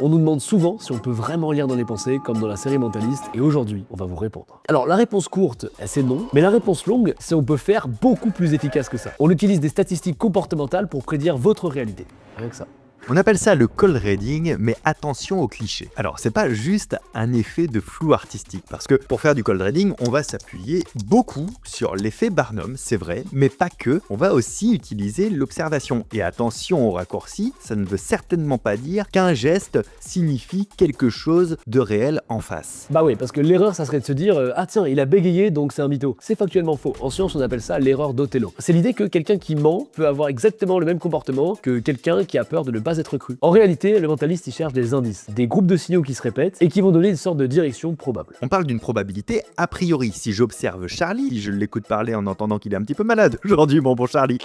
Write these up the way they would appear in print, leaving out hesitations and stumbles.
On nous demande souvent si on peut vraiment lire dans les pensées, comme dans la série Mentaliste, et aujourd'hui, on va vous répondre. Alors, la réponse courte, c'est non, mais la réponse longue, c'est on peut faire beaucoup plus efficace que ça. On utilise des statistiques comportementales pour prédire votre réalité. Rien que ça. On appelle ça le cold reading, mais attention aux clichés. Alors, c'est pas juste un effet de flou artistique, parce que pour faire du cold reading, on va s'appuyer beaucoup sur l'effet Barnum, c'est vrai, mais pas que. On va aussi utiliser l'observation. Et attention aux raccourcis, ça ne veut certainement pas dire qu'un geste signifie quelque chose de réel en face. Bah oui, parce que l'erreur, ça serait de se dire ah tiens, il a bégayé, donc c'est un mytho. C'est factuellement faux. En science, on appelle ça l'erreur d'Othello. C'est l'idée que quelqu'un qui ment peut avoir exactement le même comportement que quelqu'un qui a peur de ne pas être cru. En réalité, le mentaliste, il cherche des indices, des groupes de signaux qui se répètent et qui vont donner une sorte de direction probable. On parle d'une probabilité a priori. Si j'observe Charlie, si je l'écoute parler en entendant qu'il est un petit peu malade, aujourd'hui mon bon Charlie.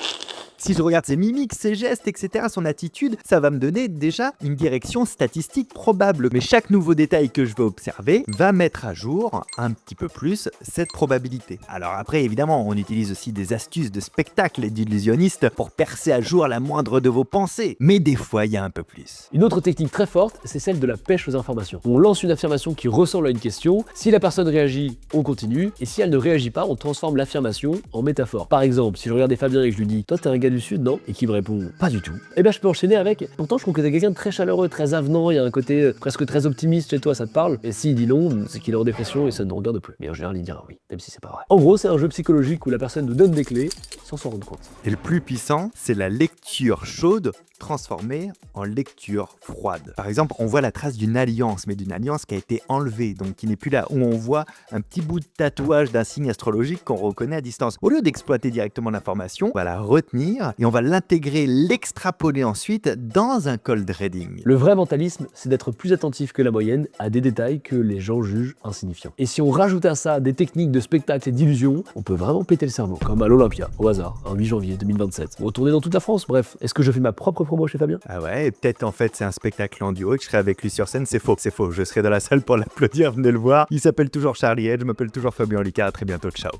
Si je regarde ses mimiques, ses gestes, etc., son attitude, ça va me donner déjà une direction statistique probable. Mais chaque nouveau détail que je vais observer va mettre à jour un petit peu plus cette probabilité. Alors après, évidemment, on utilise aussi des astuces de spectacle et d'illusionniste pour percer à jour la moindre de vos pensées. Mais des fois, il y a un peu plus. Une autre technique très forte, c'est celle de la pêche aux informations. On lance une affirmation qui ressemble à une question, si la personne réagit, on continue, et si elle ne réagit pas, on transforme l'affirmation en métaphore. Par exemple, si je regardais Fabien et que je lui dis « Toi, t'es un gars du Sud, non ?» et qu'il me répond « Pas du tout », eh bien je peux enchaîner avec « Pourtant, je trouve que t'es quelqu'un de très chaleureux, très avenant, il y a un côté presque très optimiste chez toi, ça te parle ?» Et s'il dit non, c'est qu'il est en dépression et ça ne nous regarde plus. Mais en général, il dira oui, même si c'est pas vrai. En gros, c'est un jeu psychologique où la personne nous donne des clés sans s'en rendre compte. Et le plus puissant, c'est la lecture chaude transformée en lecture froide. Par exemple, on voit la trace d'une alliance, mais d'une alliance qui a été enlevée, donc qui n'est plus là, où on voit un petit bout de tatouage d'un signe astrologique qu'on reconnaît à distance. Au lieu d'exploiter directement l'information, on va la retenir et on va l'intégrer, l'extrapoler ensuite dans un cold reading. Le vrai mentalisme, c'est d'être plus attentif que la moyenne à des détails que les gens jugent insignifiants. Et si on rajoute à ça des techniques de spectacle et d'illusion, on peut vraiment péter le cerveau, comme à l'Olympia, au hasard, un 8 janvier 2027. On tourner dans toute la France, bref. Est-ce que je fais ma propre promo chez Fabien? Ah ouais, et peut-être en fait c'est un spectacle en duo et que je serai avec lui sur scène, c'est faux, je serai dans la salle pour l'applaudir, venez le voir. Il s'appelle toujours Charlie Edge, je m'appelle toujours Fabien Olicard, à très bientôt, ciao.